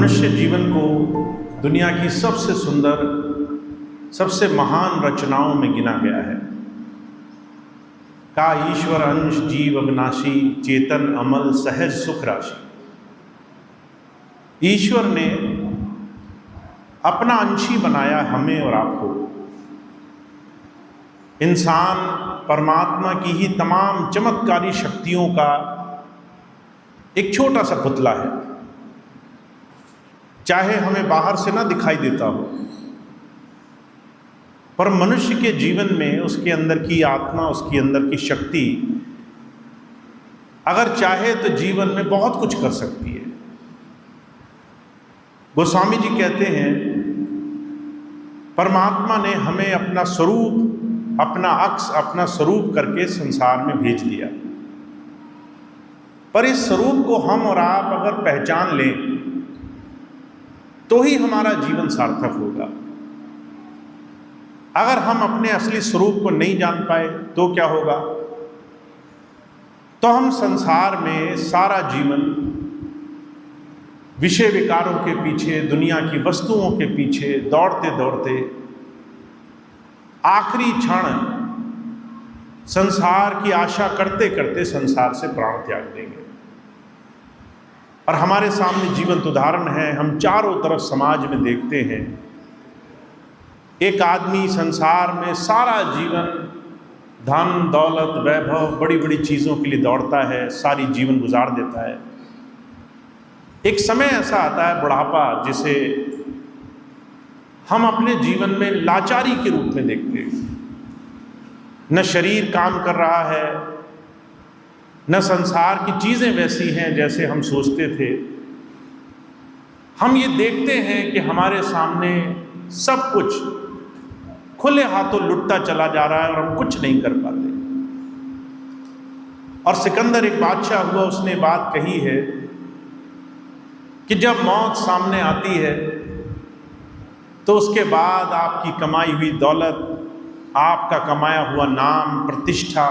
मनुष्य जीवन को दुनिया की सबसे सुंदर, सबसे महान रचनाओं में गिना गया है। का ईश्वर अंश जीव अविनाशी, चेतन अमल सहज सुख राशि। ईश्वर ने अपना अंशी बनाया हमें और आपको। इंसान परमात्मा की ही तमाम चमत्कारी शक्तियों का एक छोटा सा पुतला है। चाहे हमें बाहर से ना दिखाई देता हो, पर मनुष्य के जीवन में उसके अंदर की आत्मा, उसके अंदर की शक्ति अगर चाहे तो जीवन में बहुत कुछ कर सकती है। गोस्वामी जी कहते हैं, परमात्मा ने हमें अपना स्वरूप, अपना अक्स, अपना स्वरूप करके संसार में भेज दिया। पर इस स्वरूप को हम और आप अगर पहचान लें तो ही हमारा जीवन सार्थक होगा। अगर हम अपने असली स्वरूप को नहीं जान पाए तो क्या होगा? तो हम संसार में सारा जीवन विषय विकारों के पीछे, दुनिया की वस्तुओं के पीछे दौड़ते दौड़ते आखिरी क्षण संसार की आशा करते करते संसार से प्राण त्याग देंगे। और हमारे सामने जीवंत उदाहरण है। हम चारों तरफ समाज में देखते हैं, एक आदमी संसार में सारा जीवन धन दौलत वैभव बड़ी बड़ी चीज़ों के लिए दौड़ता है, सारी जीवन गुजार देता है। एक समय ऐसा आता है बुढ़ापा, जिसे हम अपने जीवन में लाचारी के रूप में देखते हैं। न शरीर काम कर रहा है, न संसार की चीज़ें वैसी हैं जैसे हम सोचते थे। हम ये देखते हैं कि हमारे सामने सब कुछ खुले हाथों लुटता चला जा रहा है और हम कुछ नहीं कर पाते। और सिकंदर एक बादशाह हुआ, उसने बात कही है कि जब मौत सामने आती है तो उसके बाद आपकी कमाई हुई दौलत, आपका कमाया हुआ नाम, प्रतिष्ठा,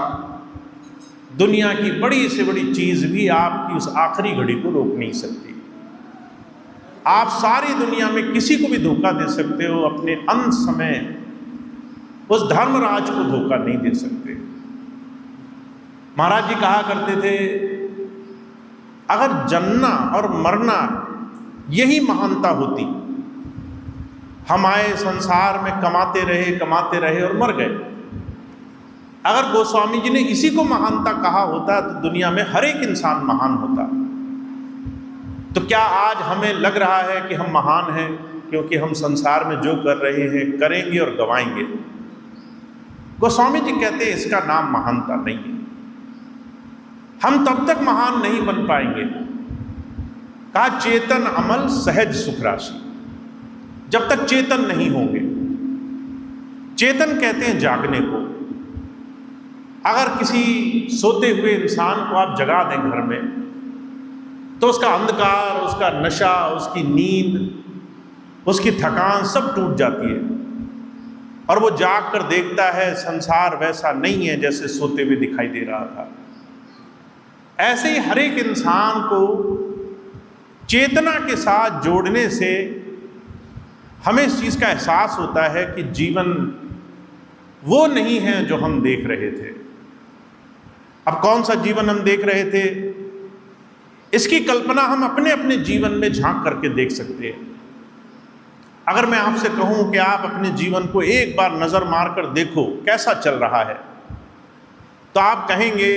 दुनिया की बड़ी से बड़ी चीज़ भी आपकी उस आखिरी घड़ी को रोक नहीं सकती। आप सारी दुनिया में किसी को भी धोखा दे सकते हो, अपने अंत समय उस धर्मराज को धोखा नहीं दे सकते। महाराज जी कहा करते थे, अगर जन्ना और मरना यही महानता होती, हम आए संसार में कमाते रहे और मर गए। अगर गोस्वामी जी ने इसी को महानता कहा होता तो दुनिया में हर एक इंसान महान होता। तो क्या आज हमें लग रहा है कि हम महान हैं क्योंकि हम संसार में जो कर रहे हैं करेंगे और गवाएंगे? गोस्वामी जी कहते हैं इसका नाम महानता नहीं है। हम तब तक महान नहीं बन पाएंगे। कहा चेतन अमल सहज सुख राशि। जब तक चेतन नहीं होंगे। चेतन कहते हैं जागने को। अगर किसी सोते हुए इंसान को आप जगा दें घर में, तो उसका अंधकार, उसका नशा, उसकी नींद, उसकी थकान सब टूट जाती है और वो जाग कर देखता है संसार वैसा नहीं है जैसे सोते हुए दिखाई दे रहा था। ऐसे ही हर एक इंसान को चेतना के साथ जोड़ने से हमें इस चीज़ का एहसास होता है कि जीवन वो नहीं है जो हम देख रहे थे। अब कौन सा जीवन हम देख रहे थे, इसकी कल्पना हम अपने अपने जीवन में झांक करके देख सकते हैं। अगर मैं आपसे कहूं कि आप अपने जीवन को एक बार नज़र मार कर देखो कैसा चल रहा है, तो आप कहेंगे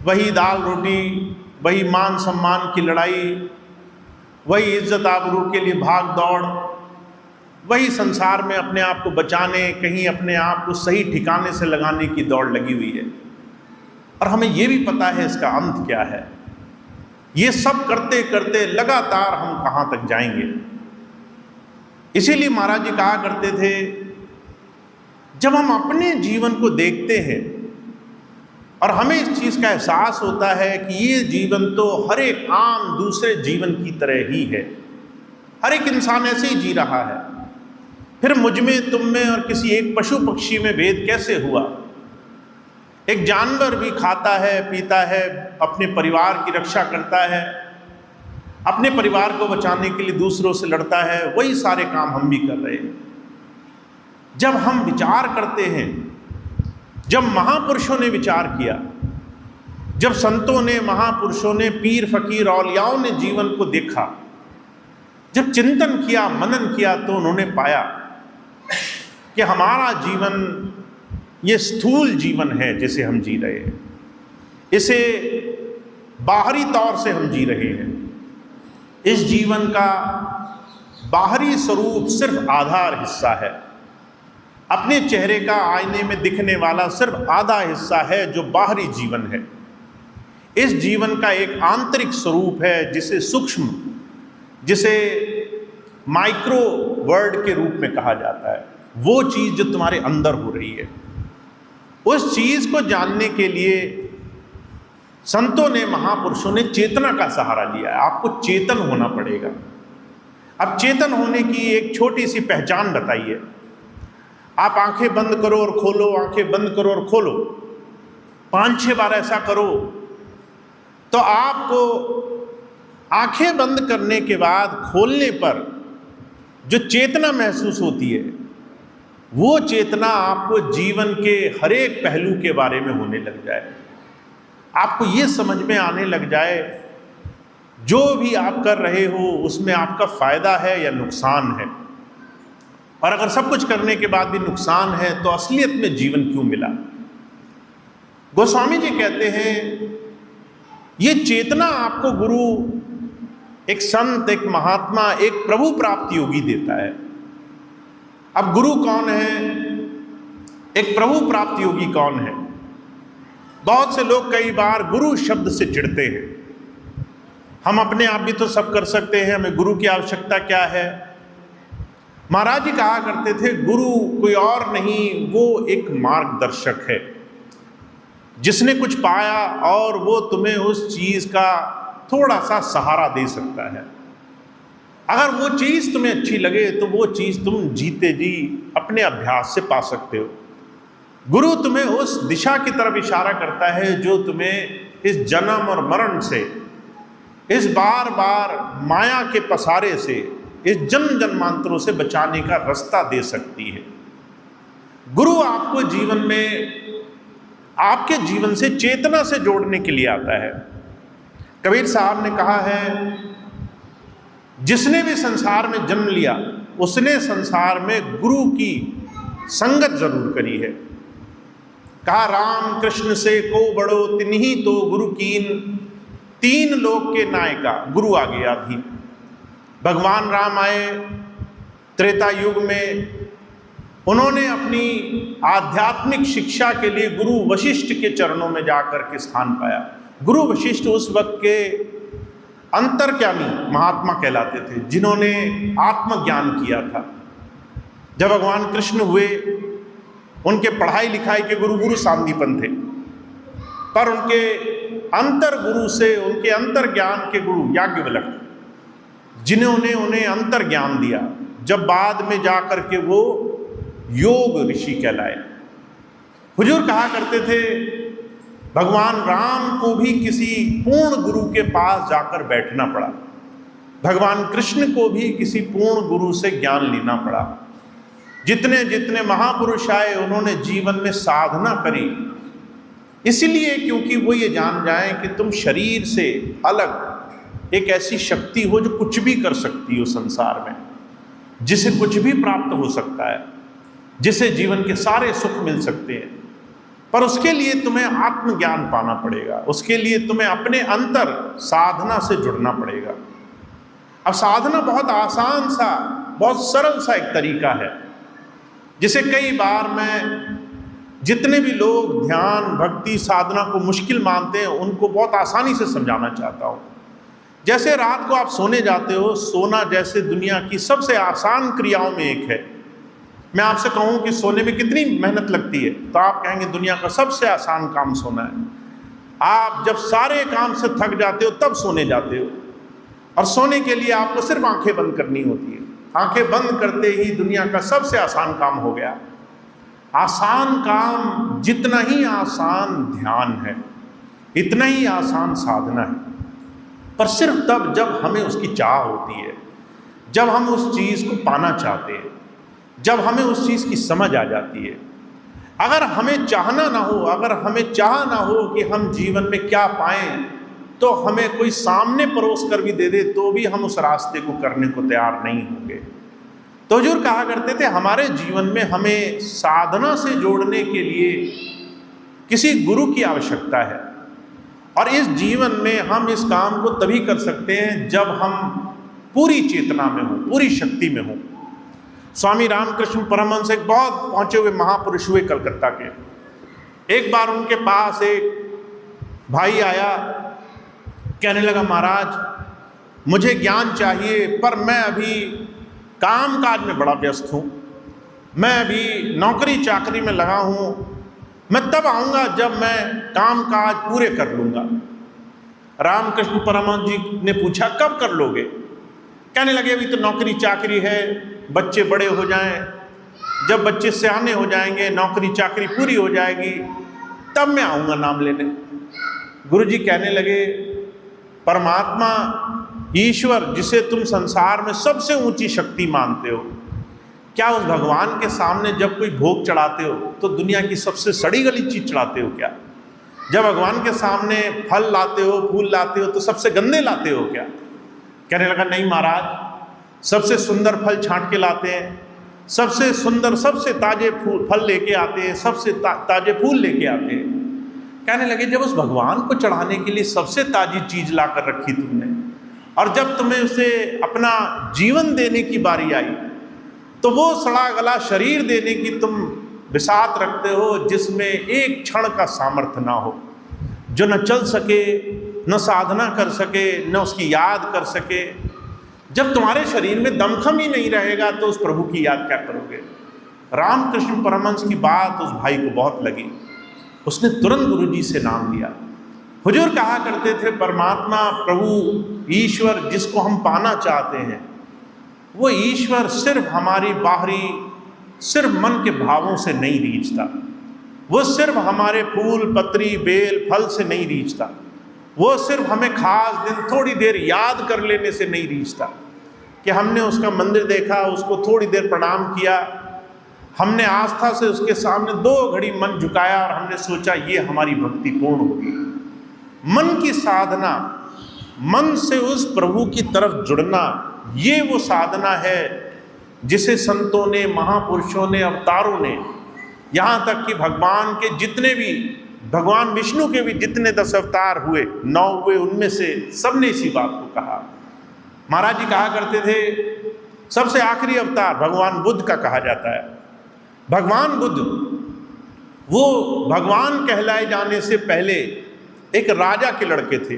वही दाल रोटी, वही मान सम्मान की लड़ाई, वही इज्जत आबरू के लिए भाग दौड़, वही संसार में अपने आप को बचाने, कहीं अपने आप को सही ठिकाने से लगाने की दौड़ लगी हुई है। और हमें ये भी पता है इसका अंत क्या है। ये सब करते करते लगातार हम कहाँ तक जाएंगे। इसीलिए महाराज जी कहा करते थे, जब हम अपने जीवन को देखते हैं और हमें इस चीज़ का एहसास होता है कि ये जीवन तो हर एक आम दूसरे जीवन की तरह ही है, हर एक इंसान ऐसे ही जी रहा है, फिर मुझ में, तुम में और किसी एक पशु पक्षी में भेद कैसे हुआ? एक जानवर भी खाता है, पीता है, अपने परिवार की रक्षा करता है, अपने परिवार को बचाने के लिए दूसरों से लड़ता है, वही सारे काम हम भी कर रहे हैं। जब हम विचार करते हैं, जब महापुरुषों ने विचार किया, जब संतों ने, महापुरुषों ने, पीर फकीर औलियाओं ने जीवन को देखा, जब चिंतन किया, मनन किया, तो उन्होंने पाया कि हमारा जीवन ये स्थूल जीवन है जिसे हम जी रहे हैं, इसे बाहरी तौर से हम जी रहे हैं। इस जीवन का बाहरी स्वरूप सिर्फ आधार हिस्सा है। अपने चेहरे का आईने में दिखने वाला सिर्फ आधा हिस्सा है जो बाहरी जीवन है। इस जीवन का एक आंतरिक स्वरूप है जिसे सूक्ष्म, जिसे माइक्रो वर्ड के रूप में कहा जाता है। वो चीज़ जो तुम्हारे अंदर हो रही है, उस चीज़ को जानने के लिए संतों ने, महापुरुषों ने चेतना का सहारा लिया है। आपको चेतन होना पड़ेगा। अब चेतन होने की एक छोटी सी पहचान बताइए। आप आंखें बंद करो और खोलो, आंखें बंद करो और खोलो, 5-6 बार ऐसा करो, तो आपको आंखें बंद करने के बाद खोलने पर जो चेतना महसूस होती है, वो चेतना आपको जीवन के हर एक पहलू के बारे में होने लग जाए। आपको ये समझ में आने लग जाए जो भी आप कर रहे हो उसमें आपका फायदा है या नुकसान है। और अगर सब कुछ करने के बाद भी नुकसान है तो असलियत में जीवन क्यों मिला। गोस्वामी जी कहते हैं ये चेतना आपको गुरु, एक संत, एक महात्मा, एक प्रभु प्राप्त योगी देता है। अब गुरु कौन है, एक प्रभु प्राप्त योगी कौन है? बहुत से लोग कई बार गुरु शब्द से चिढ़ते हैं। हम अपने आप भी तो सब कर सकते हैं, हमें गुरु की आवश्यकता क्या है। महाराज जी कहा करते थे गुरु कोई और नहीं, वो एक मार्गदर्शक है जिसने कुछ पाया और वो तुम्हें उस चीज़ का थोड़ा सा सहारा दे सकता है। अगर वो चीज़ तुम्हें अच्छी लगे तो वो चीज़ तुम जीते जी अपने अभ्यास से पा सकते हो। गुरु तुम्हें उस दिशा की तरफ इशारा करता है जो तुम्हें इस जन्म और मरण से, इस बार बार माया के पसारे से, इस जन्म जन्मांतरों से बचाने का रास्ता दे सकती है। गुरु आपको जीवन में, आपके जीवन से चेतना से जोड़ने के लिए आता है। कबीर साहब ने कहा है जिसने भी संसार में जन्म लिया उसने संसार में गुरु की संगत जरूर करी है। कहा राम कृष्ण से को बड़ो तिन्ही तो गुरु कीन, 3 लोक के नायका गुरु आ गया भी। भगवान राम आए त्रेता युग में, उन्होंने अपनी आध्यात्मिक शिक्षा के लिए गुरु वशिष्ठ के चरणों में जाकर के स्थान पाया। गुरु वशिष्ठ उस वक्त के अंतर्ज्ञानी महात्मा कहलाते थे जिन्होंने आत्मज्ञान किया था। जब भगवान कृष्ण हुए उनके पढ़ाई लिखाई के गुरु गुरु सांदीपन थे, पर उनके अंतर गुरु से, उनके अंतर ज्ञान के गुरु याज्ञवल्क्य, जिन्होंने उन्हें अंतर ज्ञान दिया, जब बाद में जाकर के वो योग ऋषि कहलाए। हुजूर कहा करते थे भगवान राम को भी किसी पूर्ण गुरु के पास जाकर बैठना पड़ा, भगवान कृष्ण को भी किसी पूर्ण गुरु से ज्ञान लेना पड़ा। जितने जितने महापुरुष आए उन्होंने जीवन में साधना करी, इसलिए क्योंकि वो ये जान जाएं कि तुम शरीर से अलग एक ऐसी शक्ति हो जो कुछ भी कर सकती हो संसार में, जिसे कुछ भी प्राप्त हो सकता है, जिसे जीवन के सारे सुख मिल सकते हैं। पर उसके लिए तुम्हें आत्मज्ञान पाना पड़ेगा, उसके लिए तुम्हें अपने अंतर साधना से जुड़ना पड़ेगा। अब साधना बहुत आसान सा, बहुत सरल सा एक तरीका है जिसे कई बार मैं, जितने भी लोग ध्यान भक्ति साधना को मुश्किल मानते हैं उनको बहुत आसानी से समझाना चाहता हूँ। जैसे रात को आप सोने जाते हो, सोना जैसे दुनिया की सबसे आसान क्रियाओं में एक है। मैं आपसे कहूँ कि सोने में कितनी मेहनत लगती है, तो आप कहेंगे दुनिया का सबसे आसान काम सोना है। आप जब सारे काम से थक जाते हो तब सोने जाते हो, और सोने के लिए आपको सिर्फ आंखें बंद करनी होती है। आंखें बंद करते ही दुनिया का सबसे आसान काम हो गया। आसान काम जितना ही आसान ध्यान है, इतना ही आसान साधना है। पर सिर्फ तब जब हमें उसकी चाह होती है, जब हम उस चीज़ को पाना चाहते हैं, जब हमें उस चीज़ की समझ आ जाती है। अगर हमें चाहना ना हो, अगर हमें चाह ना हो कि हम जीवन में क्या पाएं, तो हमें कोई सामने परोस कर भी दे दे तो भी हम उस रास्ते को करने को तैयार नहीं होंगे। तो हुजूर कहा करते थे, हमारे जीवन में हमें साधना से जोड़ने के लिए किसी गुरु की आवश्यकता है, और इस जीवन में हम इस काम को तभी कर सकते हैं जब हम पूरी चेतना में हों, पूरी शक्ति में हों। स्वामी रामकृष्ण परमहंस एक बहुत पहुंचे हुए महापुरुष हुए कलकत्ता के। एक बार उनके पास एक भाई आया, कहने लगा, महाराज मुझे ज्ञान चाहिए, पर मैं अभी काम काज में बड़ा व्यस्त हूँ, मैं अभी नौकरी चाकरी में लगा हूँ, मैं तब आऊँगा जब मैं काम काज पूरे कर लूँगा। रामकृष्ण परमहंस जी ने पूछा, कब कर लोगे? कहने लगे, अभी तो नौकरी चाकरी है, बच्चे बड़े हो जाएं, जब बच्चे सयाने हो जाएंगे, नौकरी चाकरी पूरी हो जाएगी, तब मैं आऊँगा नाम लेने। गुरुजी कहने लगे, परमात्मा ईश्वर जिसे तुम संसार में सबसे ऊंची शक्ति मानते हो, क्या उस भगवान के सामने जब कोई भोग चढ़ाते हो तो दुनिया की सबसे सड़ी गली चीज चढ़ाते हो क्या? जब भगवान के सामने फल लाते हो, फूल लाते हो, तो सबसे गंदे लाते हो क्या? कहने लगा, नहीं महाराज, सबसे सुंदर फल छांट के लाते हैं, सबसे सुंदर सबसे ताजे फल लेके आते हैं, सबसे ताजे फूल लेके आते हैं। कहने लगे, जब उस भगवान को चढ़ाने के लिए सबसे ताजी चीज ला कर रखी तुमने, और जब तुम्हें उसे अपना जीवन देने की बारी आई, तो वो सड़ा गला शरीर देने की तुम बिसात रखते हो जिसमें एक क्षण का सामर्थ्य ना हो, जो न चल सके, न साधना कर सके, न उसकी याद कर सके। जब तुम्हारे शरीर में दमखम ही नहीं रहेगा तो उस प्रभु की याद क्या करोगे? रामकृष्ण परमहंस की बात उस भाई को बहुत लगी, उसने तुरंत गुरुजी से नाम लिया। हुजूर कहा करते थे, परमात्मा, प्रभु, ईश्वर जिसको हम पाना चाहते हैं, वो ईश्वर सिर्फ हमारी बाहरी, सिर्फ मन के भावों से नहीं रीझता, वो सिर्फ हमारे फूल पत्री बेल फल से नहीं रीझता, वो सिर्फ हमें खास दिन थोड़ी देर याद कर लेने से नहीं रीझता कि हमने उसका मंदिर देखा, उसको थोड़ी देर प्रणाम किया, हमने आस्था से उसके सामने 2 घड़ी मन झुकाया और हमने सोचा ये हमारी भक्ति पूर्ण होगी। मन की साधना, मन से उस प्रभु की तरफ जुड़ना, ये वो साधना है जिसे संतों ने, महापुरुषों ने, अवतारों ने, यहाँ तक कि भगवान के जितने भी, भगवान विष्णु के भी जितने 10 अवतार हुए, 9 हुए, उनमें से सबने इसी बात को कहा। महाराज जी कहा करते थे, सबसे आखिरी अवतार भगवान बुद्ध का कहा जाता है। भगवान बुद्ध वो भगवान कहलाए जाने से पहले एक राजा के लड़के थे,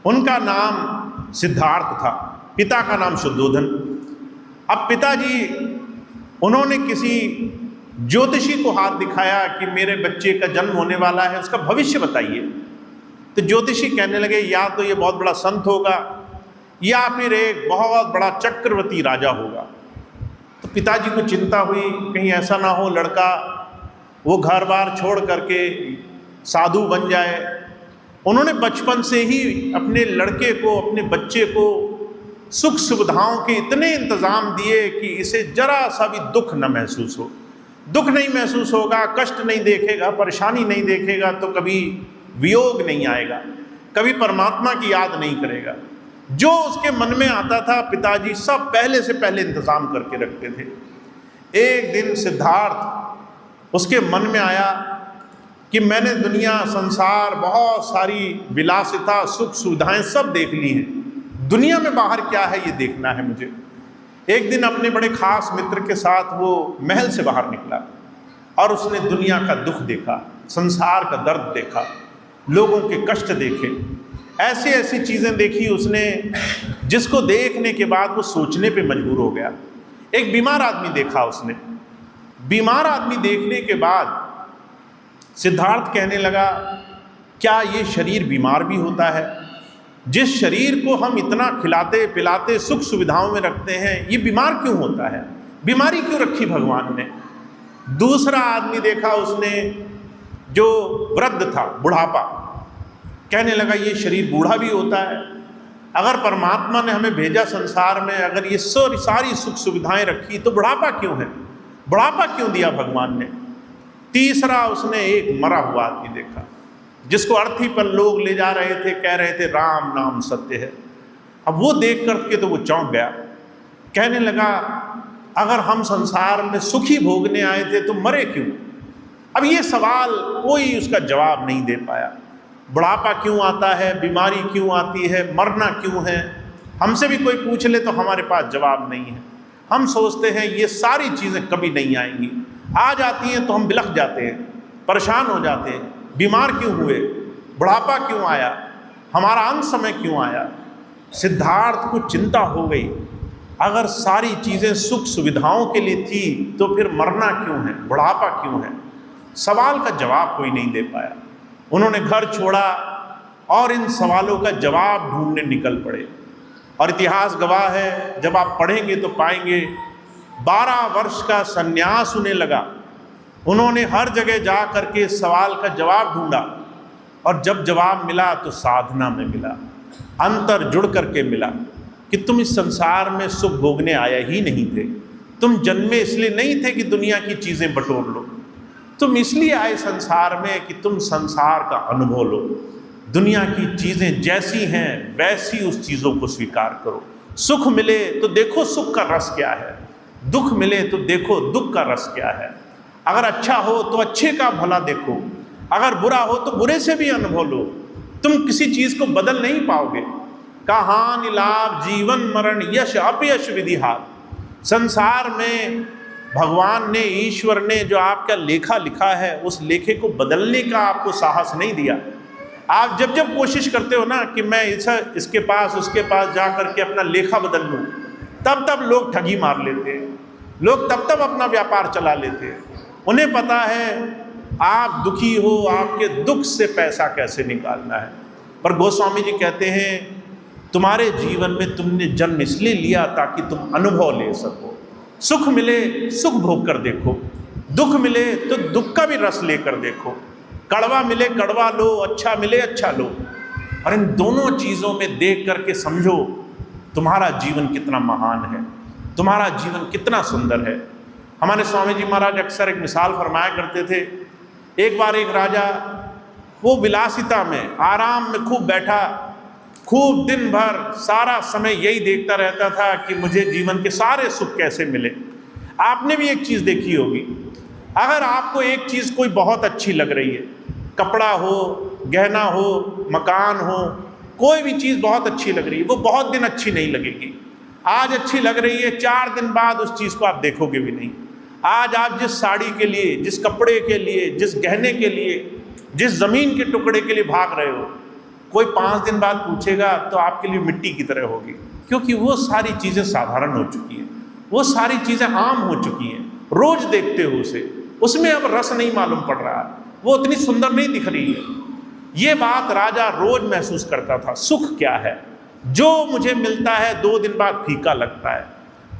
उनका नाम सिद्धार्थ था, पिता का नाम शुद्धोधन। अब पिताजी, उन्होंने किसी ज्योतिषी को हाथ दिखाया कि मेरे बच्चे का जन्म होने वाला है, उसका भविष्य बताइए। तो ज्योतिषी कहने लगे, या तो ये बहुत बड़ा संत होगा या फिर एक बहुत बड़ा चक्रवर्ती राजा होगा। तो पिताजी को चिंता हुई, कहीं ऐसा ना हो लड़का वो घर बार छोड़ करके साधु बन जाए। उन्होंने बचपन से ही अपने लड़के को, अपने बच्चे को सुख सुविधाओं के इतने इंतज़ाम दिए कि इसे जरा सा भी दुख न महसूस हो। दुख नहीं महसूस होगा, कष्ट नहीं देखेगा, परेशानी नहीं देखेगा, तो कभी वियोग नहीं आएगा, कभी परमात्मा की याद नहीं करेगा। जो उसके मन में आता था पिताजी सब पहले से पहले इंतज़ाम करके रखते थे। एक दिन सिद्धार्थ, उसके मन में आया कि मैंने दुनिया, संसार, बहुत सारी विलासिता, सुख सुविधाएं सब देख ली हैं, दुनिया में बाहर क्या है ये देखना है मुझे। एक दिन अपने बड़े खास मित्र के साथ वो महल से बाहर निकला और उसने दुनिया का दुख देखा, संसार का दर्द देखा, लोगों के कष्ट देखे, ऐसी ऐसी चीज़ें देखी उसने जिसको देखने के बाद वो सोचने पे मजबूर हो गया। एक बीमार आदमी देखा उसने। बीमार आदमी देखने के बाद सिद्धार्थ कहने लगा, क्या ये शरीर बीमार भी होता है? जिस शरीर को हम इतना खिलाते पिलाते सुख सुविधाओं में रखते हैं, ये बीमार क्यों होता है? बीमारी क्यों रखी भगवान ने? दूसरा आदमी देखा उसने जो वृद्ध था, बुढ़ापा। कहने लगा ये शरीर बूढ़ा भी होता है, अगर परमात्मा ने हमें भेजा संसार में, अगर ये सारी सुख सुविधाएं रखी, तो बुढ़ापा क्यों है? बुढ़ापा क्यों दिया भगवान ने? तीसरा, उसने एक मरा हुआ आदमी देखा जिसको अर्थी पर लोग ले जा रहे थे, कह रहे थे राम नाम सत्य है। अब वो देख करके तो वो चौंक गया, कहने लगा अगर हम संसार में सुखी भोगने आए थे तो मरे क्यों? अब ये सवाल कोई उसका जवाब नहीं दे पाया। बुढ़ापा क्यों आता है, बीमारी क्यों आती है, मरना क्यों है, हमसे भी कोई पूछ ले तो हमारे पास जवाब नहीं है। हम सोचते हैं ये सारी चीज़ें कभी नहीं आएंगी, आ जाती हैं तो हम बिलख जाते हैं, परेशान हो जाते हैं, बीमार क्यों हुए, बुढ़ापा क्यों आया, हमारा अंत समय क्यों आया। सिद्धार्थ को चिंता हो गई, अगर सारी चीज़ें सुख सुविधाओं के लिए थी तो फिर मरना क्यों है, बुढ़ापा क्यों है? सवाल का जवाब कोई नहीं दे पाया। उन्होंने घर छोड़ा और इन सवालों का जवाब ढूंढने निकल पड़े। और इतिहास गवाह है, जब आप पढ़ेंगे तो पाएंगे 12 वर्ष का संन्यास उन्हें लगा। उन्होंने हर जगह जा करके सवाल का जवाब ढूंढा और जब जवाब मिला तो साधना में मिला, अंतर जुड़ करके मिला कि तुम इस संसार में सुख भोगने आए ही नहीं थे। तुम जन्मे इसलिए नहीं थे कि दुनिया की चीज़ें बटोर लो, तुम इसलिए आए संसार में कि तुम संसार का अनुभव लो। दुनिया की चीज़ें जैसी हैं वैसी उस चीज़ों को स्वीकार करो। सुख मिले तो देखो सुख का रस क्या है, दुख मिले तो देखो दुख का रस क्या है। अगर अच्छा हो तो अच्छे का भला देखो, अगर बुरा हो तो बुरे से भी अनुभव लो। तुम किसी चीज़ को बदल नहीं पाओगे। कहानी लाभ जीवन मरण यश अपयश विधिहार। संसार में भगवान ने, ईश्वर ने जो आपका लेखा लिखा है, उस लेखे को बदलने का आपको साहस नहीं दिया। आप जब जब कोशिश करते हो ना कि मैं इसके पास उसके पास जा करके अपना लेखा बदल लूँ, तब तब लोग ठगी मार लेते हैं, लोग तब तब अपना व्यापार चला लेते हैं। उन्हें पता है आप दुखी हो, आपके दुख से पैसा कैसे निकालना है। पर गोस्वामी जी कहते हैं तुम्हारे जीवन में तुमने जन्म इसलिए लिया ताकि तुम अनुभव ले सको। सुख मिले सुख भोग कर देखो, दुख मिले तो दुख का भी रस लेकर देखो। कड़वा मिले कड़वा लो, अच्छा मिले अच्छा लो। और इन दोनों चीज़ों में देख करके समझो तुम्हारा जीवन कितना महान है, तुम्हारा जीवन कितना सुंदर है। हमारे स्वामी जी महाराज अक्सर एक मिसाल फरमाया करते थे। एक बार एक राजा वो विलासिता में आराम में खूब बैठा, खूब दिन भर सारा समय यही देखता रहता था कि मुझे जीवन के सारे सुख कैसे मिले। आपने भी एक चीज़ देखी होगी, अगर आपको एक चीज़ कोई बहुत अच्छी लग रही है, कपड़ा हो, गहना हो, मकान हो, कोई भी चीज़ बहुत अच्छी लग रही है, वो बहुत दिन अच्छी नहीं लगेगी। आज अच्छी लग रही है, 4 दिन बाद उस चीज़ को आप देखोगे भी नहीं। आज आप जिस साड़ी के लिए, जिस कपड़े के लिए, जिस गहने के लिए, जिस ज़मीन के टुकड़े के लिए भाग रहे हो, कोई 5 दिन बाद पूछेगा तो आपके लिए मिट्टी की तरह होगी, क्योंकि वो सारी चीज़ें साधारण हो चुकी हैं, वो सारी चीज़ें आम हो चुकी हैं। रोज़ देखते हो उसे, उसमें अब रस नहीं मालूम पड़ रहा, वो उतनी सुंदर नहीं दिख रही है। ये बात राजा रोज महसूस करता था। सुख क्या है, जो मुझे मिलता है 2 दिन बाद फीका लगता है,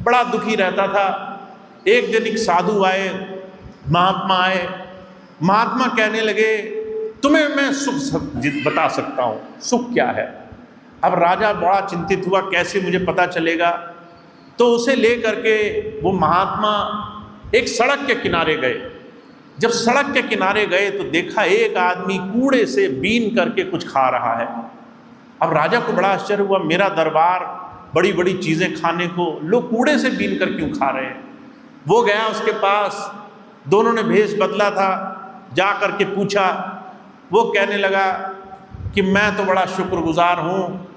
बड़ा दुखी रहता था। एक दिन एक साधु आए, महात्मा आए, महात्मा कहने लगे तुम्हें मैं सुख बता सकता हूँ, सुख क्या है। अब राजा बड़ा चिंतित हुआ, कैसे मुझे पता चलेगा। तो उसे ले करके वो महात्मा एक सड़क के किनारे गए। जब सड़क के किनारे गए तो देखा एक आदमी कूड़े से बीन करके कुछ खा रहा है। अब राजा को बड़ा आश्चर्य हुआ, मेरा दरबार बड़ी बड़ी चीज़ें खाने को लोग कूड़े से बीन कर क्यों खा रहे हैं। वो गया उसके पास, दोनों ने भेष बदला था, जा कर के पूछा। वो कहने लगा कि मैं तो बड़ा शुक्रगुजार हूँ,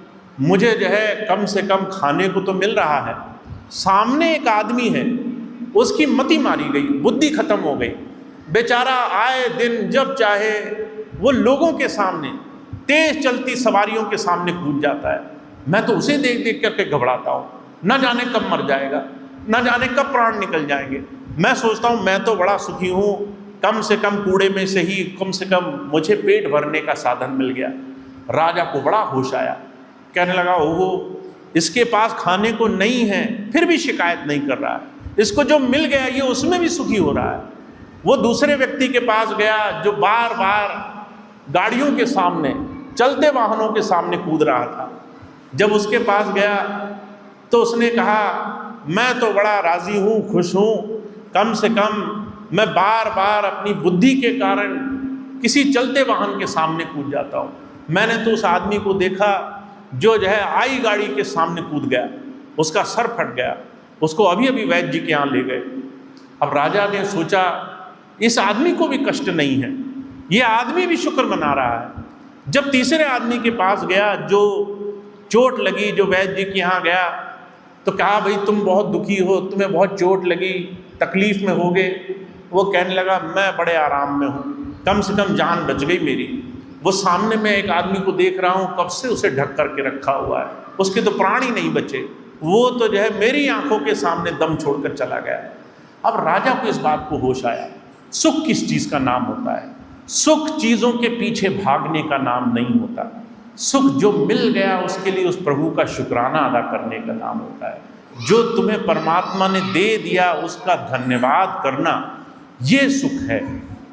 मुझे जो है कम से कम खाने को तो मिल रहा है। सामने एक आदमी है, उसकी मति मारी गई, बुद्धि खत्म हो गई। बेचारा आए दिन जब चाहे वो लोगों के सामने, तेज चलती सवारियों के सामने कूद जाता है। मैं तो उसे देख देख करके घबराता हूँ, न जाने कब मर जाएगा, न जाने कब प्राण निकल जाएंगे। मैं सोचता हूँ मैं तो बड़ा सुखी हूँ, कम से कम कूड़े में से ही कम से कम मुझे पेट भरने का साधन मिल गया। राजा को बड़ा होश आया, कहने लगा ओहो, इसके पास खाने को नहीं है फिर भी शिकायत नहीं कर रहा है, इसको जो मिल गया ये उसमें भी सुखी हो रहा है। वो दूसरे व्यक्ति के पास गया जो बार बार गाड़ियों के सामने, चलते वाहनों के सामने कूद रहा था। जब उसके पास गया तो उसने कहा, मैं तो बड़ा राज़ी हूँ, खुश हूँ, कम से कम मैं बार बार अपनी बुद्धि के कारण किसी चलते वाहन के सामने कूद जाता हूँ। मैंने तो उस आदमी को देखा जो है आई गाड़ी के सामने कूद गया, उसका सर फट गया, उसको अभी अभी वैद्य जी के यहाँ ले गए। अब राजा ने सोचा इस आदमी को भी कष्ट नहीं है, ये आदमी भी शुक्र मना रहा है। जब तीसरे आदमी के पास गया जो चोट लगी, जो वैद्य जी के यहाँ गया, तो कहा भाई तुम बहुत दुखी हो, तुम्हें बहुत चोट लगी, तकलीफ में होगे। वो कहने लगा मैं बड़े आराम में हूँ, कम से कम जान बच गई मेरी। वो सामने मैं एक आदमी को देख रहा हूँ, कब से उसे ढक करके रखा हुआ है, उसके तो प्राण ही नहीं बचे, वो तो जो है मेरी आंखों के सामने दम छोड़कर चला गया। अब राजा को इस बात को होश आया, सुख किस चीज़ का नाम होता है? सुख चीज़ों के पीछे भागने का नाम नहीं होता। सुख जो मिल गया उसके लिए उस प्रभु का शुक्राना अदा करने का नाम होता है। जो तुम्हें परमात्मा ने दे दिया उसका धन्यवाद करना, ये सुख है।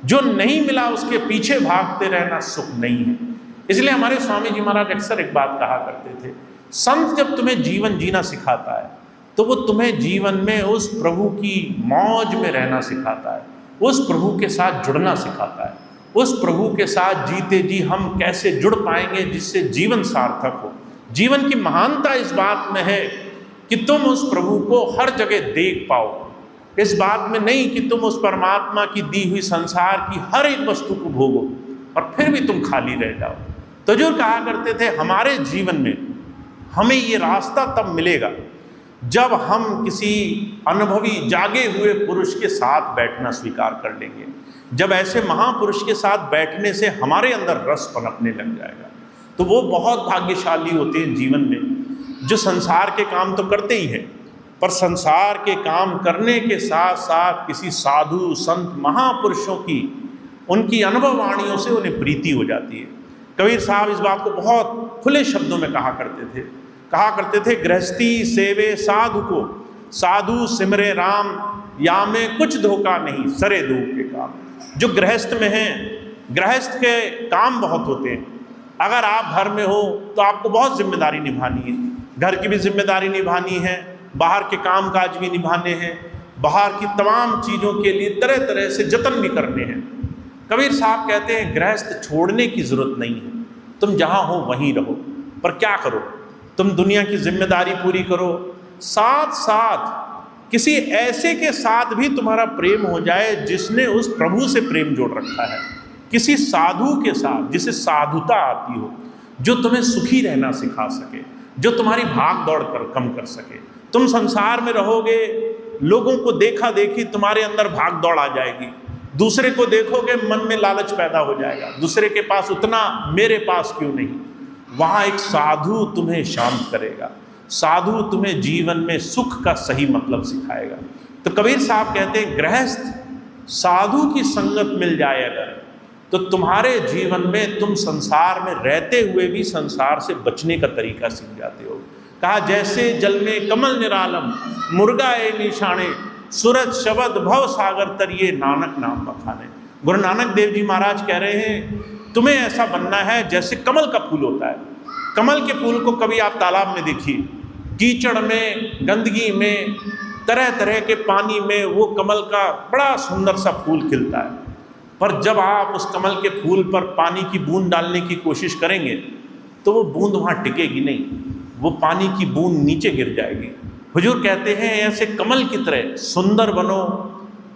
जो नहीं मिला उसके पीछे भागते रहना सुख नहीं है। इसलिए हमारे स्वामी जी महाराज अक्सर एक बात कहा करते थे, संत जब तुम्हें जीवन जीना सिखाता है तो वो तुम्हें जीवन में उस प्रभु की मौज में रहना सिखाता है, उस प्रभु के साथ जुड़ना सिखाता है, उस प्रभु के साथ जीते जी हम कैसे जुड़ पाएंगे जिससे जीवन सार्थक हो। जीवन की महानता इस बात में है कि तुम उस प्रभु को हर जगह देख पाओ, इस बात में नहीं कि तुम उस परमात्मा की दी हुई संसार की हर एक वस्तु को भोगो और फिर भी तुम खाली रह जाओ। तो जो कहा करते थे हमारे जीवन में हमें ये रास्ता तब मिलेगा जब हम किसी अनुभवी जागे हुए पुरुष के साथ बैठना स्वीकार कर लेंगे। जब ऐसे महापुरुष के साथ बैठने से हमारे अंदर रस पनपने लग जाएगा तो वो बहुत भाग्यशाली होते हैं जीवन में, जो संसार के काम तो करते ही हैं पर संसार के काम करने के साथ साथ किसी साधु संत महापुरुषों की उनकी अनुभव वाणियों से उन्हें प्रीति हो जाती है। कबीर साहब इस बात को बहुत खुले शब्दों में कहा करते थे, गृहस्थी सेवे साधु को, साधु सिमरे राम, या में कुछ धोखा नहीं सरे दूर के काम। जो गृहस्थ में हैं, गृहस्थ के काम बहुत होते हैं। अगर आप घर में हो तो आपको बहुत जिम्मेदारी निभानी है, घर की भी जिम्मेदारी निभानी है, बाहर के काम काज भी निभाने हैं, बाहर की तमाम चीज़ों के लिए तरह तरह से जतन भी करने हैं। कबीर साहब कहते हैं गृहस्थ छोड़ने की ज़रूरत नहीं है, तुम जहाँ हो वहीं रहो। पर क्या करो, तुम दुनिया की जिम्मेदारी पूरी करो, साथ साथ किसी ऐसे के साथ भी तुम्हारा प्रेम हो जाए जिसने उस प्रभु से प्रेम जोड़ रखा है, किसी साधु के साथ जिसे साधुता आती हो, जो तुम्हें सुखी रहना सिखा सके, जो तुम्हारी भाग दौड़ कम कर सके। तुम संसार में रहोगे, लोगों को देखा देखी तुम्हारे अंदर भाग दौड़ आ जाएगी, दूसरे को देखोगे मन में लालच पैदा हो जाएगा, दूसरे के पास उतना मेरे पास क्यों नहीं। वहाँ एक साधु तुम्हें शांत करेगा, साधु तुम्हें जीवन में सुख का सही मतलब सिखाएगा। तो कबीर साहब कहते हैं गृहस्थ साधु की संगत मिल जाए अगर, तो तुम्हारे जीवन में तुम संसार में रहते हुए भी संसार से बचने का तरीका सीख जाते हो। कहा जैसे जल में कमल निरालम, मुर्गा ए निशाने, सूरज शबद भव सागर तरिए, नानक नाम बखाने। गुरु नानक देव जी महाराज कह रहे हैं तुम्हें ऐसा बनना है जैसे कमल का फूल होता है। कमल के फूल को कभी आप तालाब में देखिए, कीचड़ में, गंदगी में, तरह तरह के पानी में वो कमल का बड़ा सुंदर सा फूल खिलता है। पर जब आप उस कमल के फूल पर पानी की बूंद डालने की कोशिश करेंगे तो वो बूंद वहाँ टिकेगी नहीं, वो पानी की बूंद नीचे गिर जाएगी। हुजूर कहते हैं ऐसे कमल की तरह सुंदर बनो,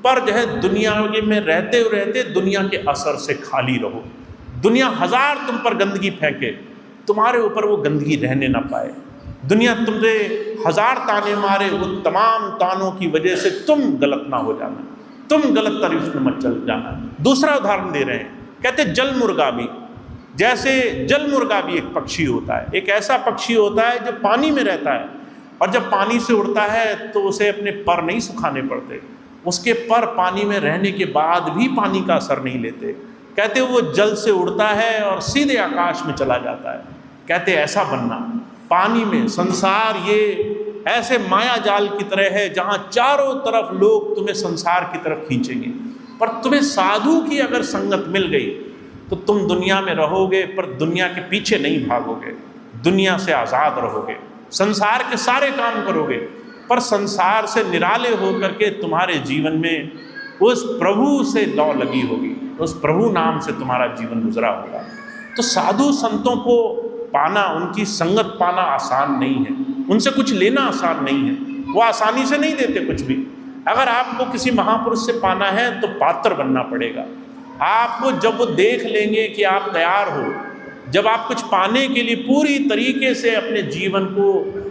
पर जो है दुनिया में रहते रहते दुनिया के असर से खाली रहो। दुनिया हजार तुम पर गंदगी फेंके, तुम्हारे ऊपर वो गंदगी रहने ना पाए। दुनिया तुमसे हजार ताने मारे, वो तमाम तानों की वजह से तुम गलत ना हो जाना, तुम गलत तरीफ में मत चल जाना। दूसरा उदाहरण दे रहे हैं, कहते जल मुर्गा भी, जैसे जल मुर्गा भी एक पक्षी होता है, एक ऐसा पक्षी होता है जो पानी में रहता है और जब पानी से उड़ता है तो उसे अपने पर नहीं सुखाने पड़ते, उसके पर पानी में रहने के बाद भी पानी का असर नहीं लेते। कहते वो जल से उड़ता है और सीधे आकाश में चला जाता है। कहते ऐसा बनना, पानी में संसार ये ऐसे माया जाल की तरह है जहाँ चारों तरफ लोग तुम्हें संसार की तरफ खींचेंगे, पर तुम्हें साधु की अगर संगत मिल गई तो तुम दुनिया में रहोगे पर दुनिया के पीछे नहीं भागोगे, दुनिया से आज़ाद रहोगे, संसार के सारे काम करोगे, पर संसार से निराले होकर के तुम्हारे जीवन में उस प्रभु से लौ लगी होगी, उस प्रभु नाम से तुम्हारा जीवन गुजरा होगा। तो साधु संतों को पाना, उनकी संगत पाना आसान नहीं है, उनसे कुछ लेना आसान नहीं है, वो आसानी से नहीं देते कुछ भी। अगर आपको किसी महापुरुष से पाना है तो पात्र बनना पड़ेगा। आपको जब वो देख लेंगे कि आप तैयार हो, जब आप कुछ पाने के लिए पूरी तरीके से अपने जीवन को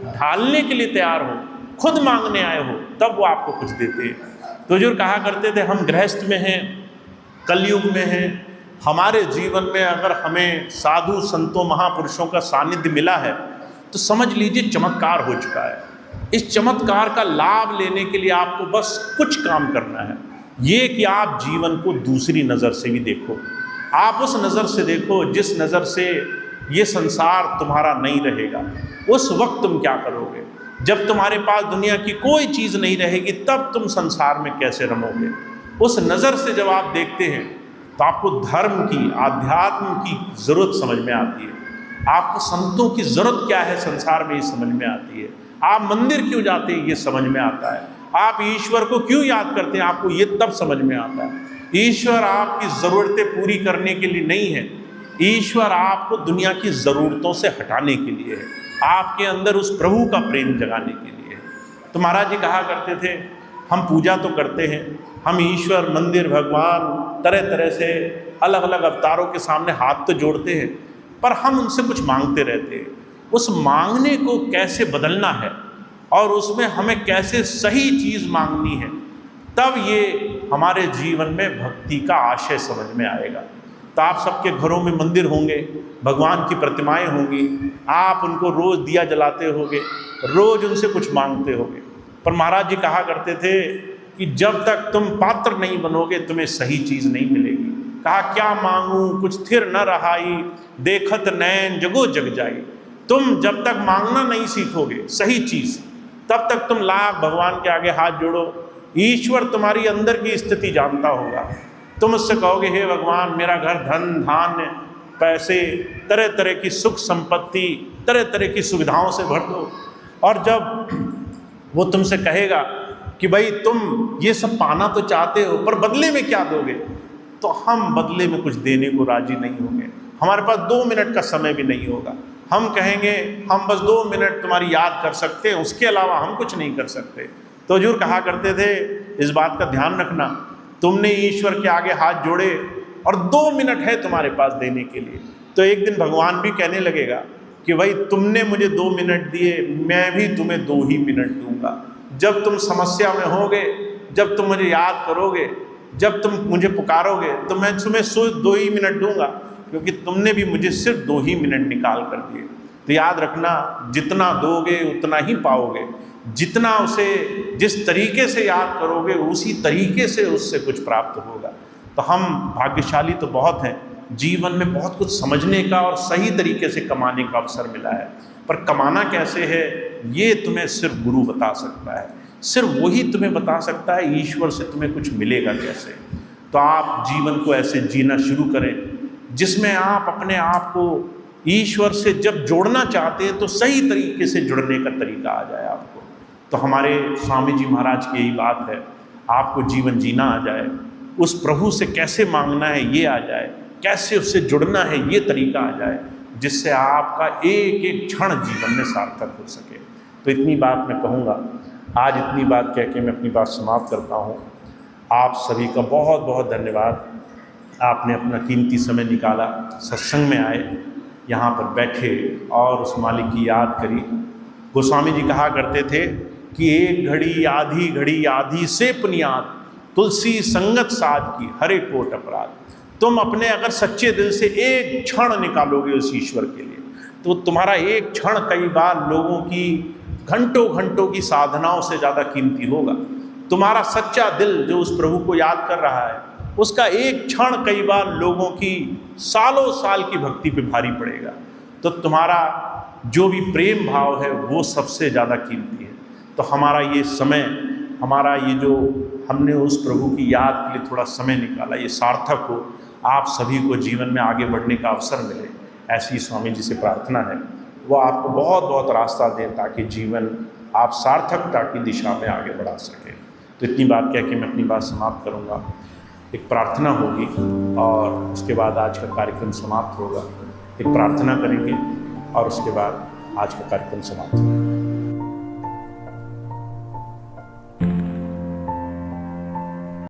ढालने के लिए तैयार हो, खुद मांगने आए हो, तब वो आपको कुछ देते हैं। तो हुजूर कहा करते थे, हम गृहस्थ में हैं, कलयुग में हैं, हमारे जीवन में अगर हमें साधु संतों महापुरुषों का सानिध्य मिला है तो समझ लीजिए चमत्कार हो चुका है। इस चमत्कार का लाभ लेने के लिए आपको बस कुछ काम करना है, ये कि आप जीवन को दूसरी नज़र से भी देखो। आप उस नज़र से देखो जिस नज़र से ये संसार तुम्हारा नहीं रहेगा। उस वक्त तुम क्या करोगे? जब तुम्हारे पास दुनिया की कोई चीज़ नहीं रहेगी, तब तुम संसार में कैसे रमोगे? उस नज़र से जब आप देखते हैं तो आपको धर्म की, आध्यात्म की ज़रूरत समझ में आती है। आपको संतों की ज़रूरत क्या है संसार में, ये समझ में आती है। आप मंदिर क्यों जाते हैं, ये समझ में आता है। आप ईश्वर को क्यों याद करते हैं, आपको ये तब समझ में आता है। ईश्वर आपकी ज़रूरतें पूरी करने के लिए नहीं है, ईश्वर आपको दुनिया की ज़रूरतों से हटाने के लिए है, आपके अंदर उस प्रभु का प्रेम जगाने के लिए है। तो महाराज जी कहा करते थे, हम पूजा तो करते हैं, हम ईश्वर, मंदिर, भगवान, तरह तरह से अलग अलग अवतारों के सामने हाथ तो जोड़ते हैं, पर हम उनसे कुछ मांगते रहते हैं। उस मांगने को कैसे बदलना है और उसमें हमें कैसे सही चीज़ मांगनी है, तब ये हमारे जीवन में भक्ति का आशय समझ में आएगा। तो आप सबके घरों में मंदिर होंगे, भगवान की प्रतिमाएं होंगी, आप उनको रोज़ दिया जलाते होगे, रोज़ उनसे कुछ मांगते होगे। पर महाराज जी कहा करते थे कि जब तक तुम पात्र नहीं बनोगे तुम्हें सही चीज़ नहीं मिलेगी। कहा, क्या मांगूं कुछ स्थिर न रहाई, देखत नैन जगो जग जाई। तुम जब तक मांगना नहीं सीखोगे सही चीज़, तब तक तुम लाख भगवान के आगे हाथ जोड़ो, ईश्वर तुम्हारी अंदर की स्थिति जानता होगा। तुम उससे कहोगे, हे भगवान मेरा घर धन धान्य पैसे तरह तरह की सुख संपत्ति तरह तरह की सुविधाओं से भर दो। और जब वो तुमसे कहेगा कि भाई तुम ये सब पाना तो चाहते हो, पर बदले में क्या दोगे, तो हम बदले में कुछ देने को राजी नहीं होंगे। हमारे पास 2 मिनट का समय भी नहीं होगा। हम कहेंगे हम बस 2 मिनट तुम्हारी याद कर सकते हैं, उसके अलावा हम कुछ नहीं कर सकते। तो हुजूर कहा करते थे, इस बात का ध्यान रखना, तुमने ईश्वर के आगे हाथ जोड़े और 2 मिनट है तुम्हारे पास देने के लिए, तो एक दिन भगवान भी कहने लगेगा कि भाई तुमने मुझे 2 मिनट दिए, मैं भी तुम्हें 2 ही मिनट दूंगा। जब तुम समस्या में होगे, जब तुम मुझे याद करोगे, जब तुम मुझे पुकारोगे, तो मैं तुम्हें सिर्फ 2 ही मिनट दूंगा, क्योंकि तुमने भी मुझे सिर्फ 2 ही मिनट निकाल कर दिए। तो याद रखना, जितना दोगे उतना ही पाओगे, जितना उसे जिस तरीके से याद करोगे उसी तरीके से उससे कुछ प्राप्त होगा। तो हम भाग्यशाली तो बहुत हैं, जीवन में बहुत कुछ समझने का और सही तरीके से कमाने का अवसर मिला है, पर कमाना कैसे है ये तुम्हें सिर्फ गुरु बता सकता है, सिर्फ वही तुम्हें बता सकता है ईश्वर से तुम्हें कुछ मिलेगा कैसे। तो आप जीवन को ऐसे जीना शुरू करें जिसमें आप अपने आप को ईश्वर से जब जोड़ना चाहते हैं तो सही तरीके से जुड़ने का तरीका आ जाए आपको। तो हमारे स्वामी जी महाराज की यही बात है, आपको जीवन जीना आ जाए, उस प्रभु से कैसे मांगना है ये आ जाए, कैसे उससे जुड़ना है ये तरीका आ जाए, जिससे आपका एक एक क्षण जीवन में सार्थक हो सके। तो इतनी बात मैं कहूँगा, आज इतनी बात कह के मैं अपनी बात समाप्त करता हूँ। आप सभी का बहुत बहुत धन्यवाद, आपने अपना कीमती समय निकाला, सत्संग में आए, यहाँ पर बैठे और उस मालिक की याद करी। गोस्वामी जी कहा करते थे कि एक घड़ी आधी से पुनियाद, तुलसी संगत साध की हरे कोट अपराध। तुम अपने अगर सच्चे दिल से एक क्षण निकालोगे उस ईश्वर के लिए, तो तुम्हारा एक क्षण कई बार लोगों की घंटों घंटों की साधनाओं से ज़्यादा कीमती होगा। तुम्हारा सच्चा दिल जो उस प्रभु को याद कर रहा है, उसका एक क्षण कई बार लोगों की सालों साल की भक्ति पे भारी पड़ेगा। तो तुम्हारा जो भी प्रेम भाव है वो सबसे ज़्यादा कीमती है। तो हमारा ये समय, हमारा ये जो हमने उस प्रभु की याद के लिए थोड़ा समय निकाला, ये सार्थक हो, आप सभी को जीवन में आगे बढ़ने का अवसर मिले, ऐसी स्वामी जी से प्रार्थना है। वो आपको बहुत बहुत रास्ता दें ताकि जीवन आप सार्थकता की दिशा में आगे बढ़ा सकें। तो इतनी बात कह के मैं अपनी बात समाप्त करूँगा। एक प्रार्थना होगी और उसके बाद आज का कार्यक्रम समाप्त होगा। एक प्रार्थना करेंगे और उसके बाद आज का कार्यक्रम समाप्त होगा।